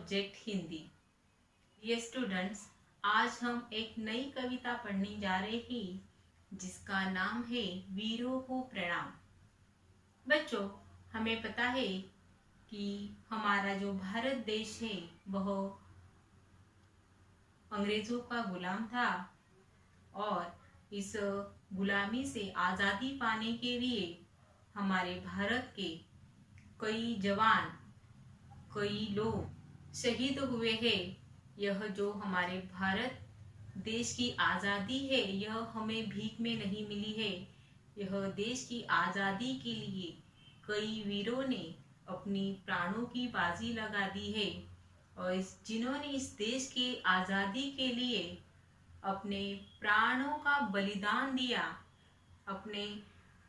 Subject Hindi. ये students, आज हम एक नई कविता पढ़ने जा रहे हैं जिसका नाम है वीरों को प्रणाम। बच्चों, हमें पता है कि हमारा जो भारत देश है वह अंग्रेजों का गुलाम था और इस गुलामी से आज़ादी पाने के लिए हमारे भारत के कई जवान, कई लोग शहीद हुए हैं। यह जो हमारे भारत देश की आज़ादी है यह हमें भीख में नहीं मिली है। यह देश की आज़ादी के लिए कई वीरों ने अपनी प्राणों की बाजी लगा दी है और जिन्होंने इस देश की आज़ादी के लिए अपने प्राणों का बलिदान दिया, अपने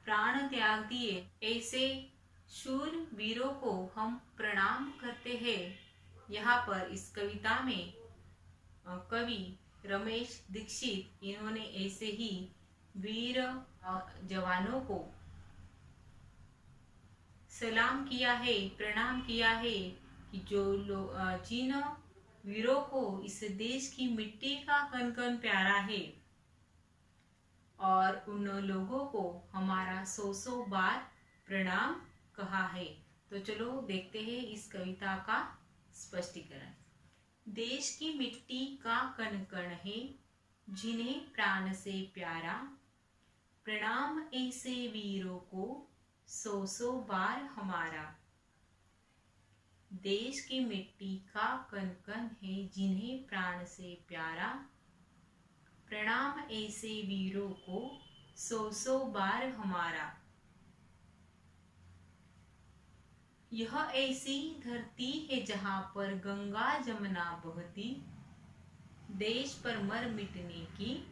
प्राण त्याग दिए, ऐसे शूर वीरों को हम प्रणाम करते हैं। यहाँ पर इस कविता में कवि रमेश दीक्षित इन्होंने ऐसे ही वीर जवानों को सलाम किया है, प्रणाम किया है कि जो लोग जिन वीरों को इस देश की मिट्टी का कण कण प्यारा है और उन लोगों को हमारा सौ बार प्रणाम कहा है। तो चलो देखते हैं इस कविता का स्पष्टीकरण। देश की मिट्टी का कण कण है जिन्हें प्राण से प्यारा, प्रणाम ऐसे वीरों को सौ बार हमारा। देश की मिट्टी का कण कण है जिन्हें प्राण से प्यारा, प्रणाम ऐसे वीरों को सौ बार हमारा। यह ऐसी धरती है जहाँ पर गंगा जमुना बहती, देश पर मर मिटने की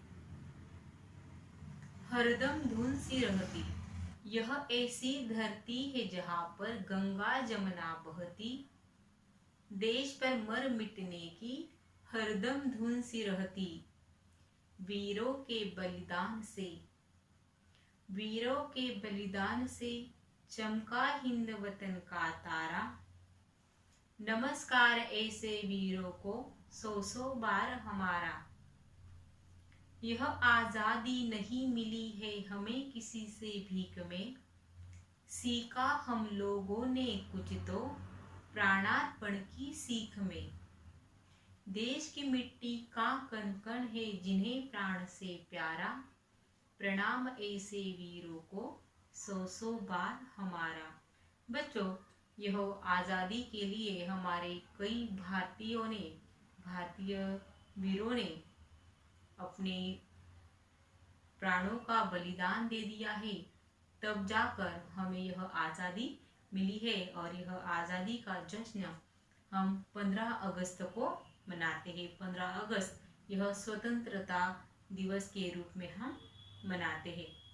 हरदम धुन सी रहती। यह ऐसी धरती है जहाँ पर गंगा जमुना बहती, देश पर मर मिटने की हरदम धुन सी रहती। वीरों के बलिदान से, वीरों के बलिदान से चमका हिंद वतन का तारा, नमस्कार ऐसे वीरों को सौ बार हमारा। यह आज़ादी नहीं मिली है हमें किसी से भीख में, सीखा हम लोगों ने कुछ तो प्राणार्पण की सीख में। देश की मिट्टी का कण कण है जिन्हें प्राण से प्यारा, प्रणाम ऐसे वीरों को सौ बार हमारा। बच्चों, यह आज़ादी के लिए हमारे कई भारतीय वीरों ने अपने प्राणों का बलिदान दे दिया है, तब जाकर हमें यह आज़ादी मिली है। और यह आज़ादी का जश्न हम 15 अगस्त को मनाते हैं। 15 अगस्त यह स्वतंत्रता दिवस के रूप में हम मनाते हैं।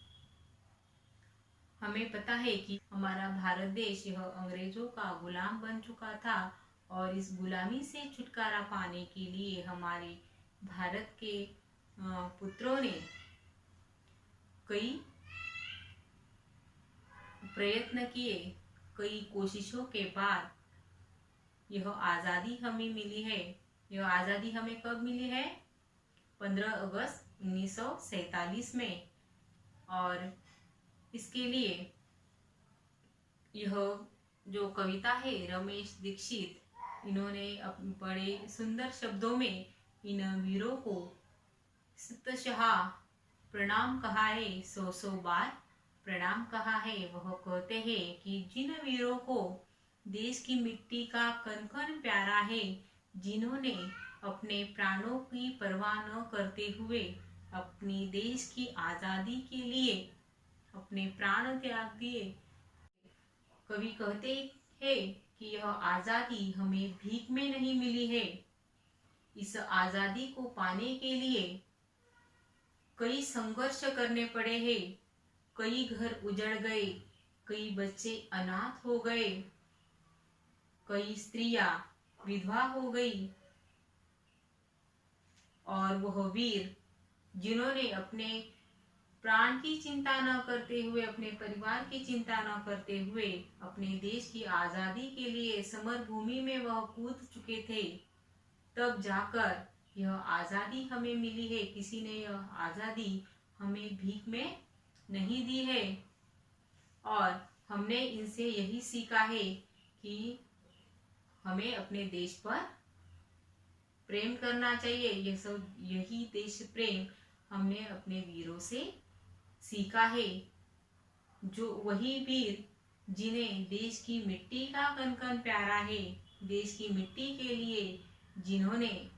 हमें पता है कि हमारा भारत देश यह अंग्रेजों का गुलाम बन चुका था और इस गुलामी से छुटकारा पाने के लिए हमारे भारत के पुत्रों ने कई प्रयत्न किए, कई कोशिशों के बाद यह आज़ादी हमें मिली है। यह आज़ादी हमें कब मिली है? 15 अगस्त 1947 में। और इसके लिए यह जो कविता है रमेश दीक्षित इन्होंने बड़े सुंदर शब्दों में इन वीरों को सतशः प्रणाम कहा है, सौ बार प्रणाम कहा है। वह कहते हैं कि जिन वीरों को देश की मिट्टी का कण कण प्यारा है, जिन्होंने अपने प्राणों की परवाह न करते हुए अपनी देश की आज़ादी के लिए अपने प्राण त्याग दिए। कवि कहते हैं कि यह आज़ादी हमें भीख में नहीं मिली है। इस आज़ादी को पाने के लिए कई संघर्ष करने पड़े हैं, कई घर उजड़ गए, कई बच्चे अनाथ हो गए, कई स्त्रियां विधवा हो गई। और वह वीर जिन्होंने अपने प्राण की चिंता न करते हुए, अपने परिवार की चिंता न करते हुए अपने देश की आजादी के लिए समर भूमि में वह कूद चुके थे। तब जाकर यह आजादी हमें मिली है। किसी ने यह आजादी हमें भीख में नहीं दी है। और हमने इनसे यही सीखा है कि हमें अपने देश पर प्रेम करना चाहिए। यही देश प्रेम हमने अपने वीरों से सीखा है। जो वही वीर जिन्हें देश की मिट्टी का कण कण प्यारा है, देश की मिट्टी के लिए जिन्होंने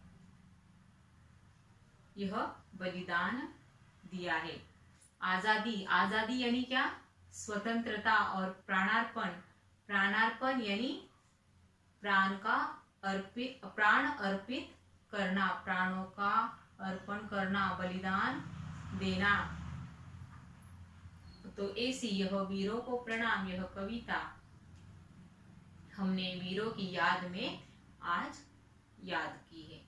यह बलिदान दिया है। आजादी, आजादी यानी क्या? स्वतंत्रता और प्राणार्पण। प्राणार्पण यानी प्राण अर्पित करना, प्राणों का अर्पण करना, बलिदान देना। तो ऐसी यह वीरों को प्रणाम, यह कविता हमने वीरों की याद में आज याद की है।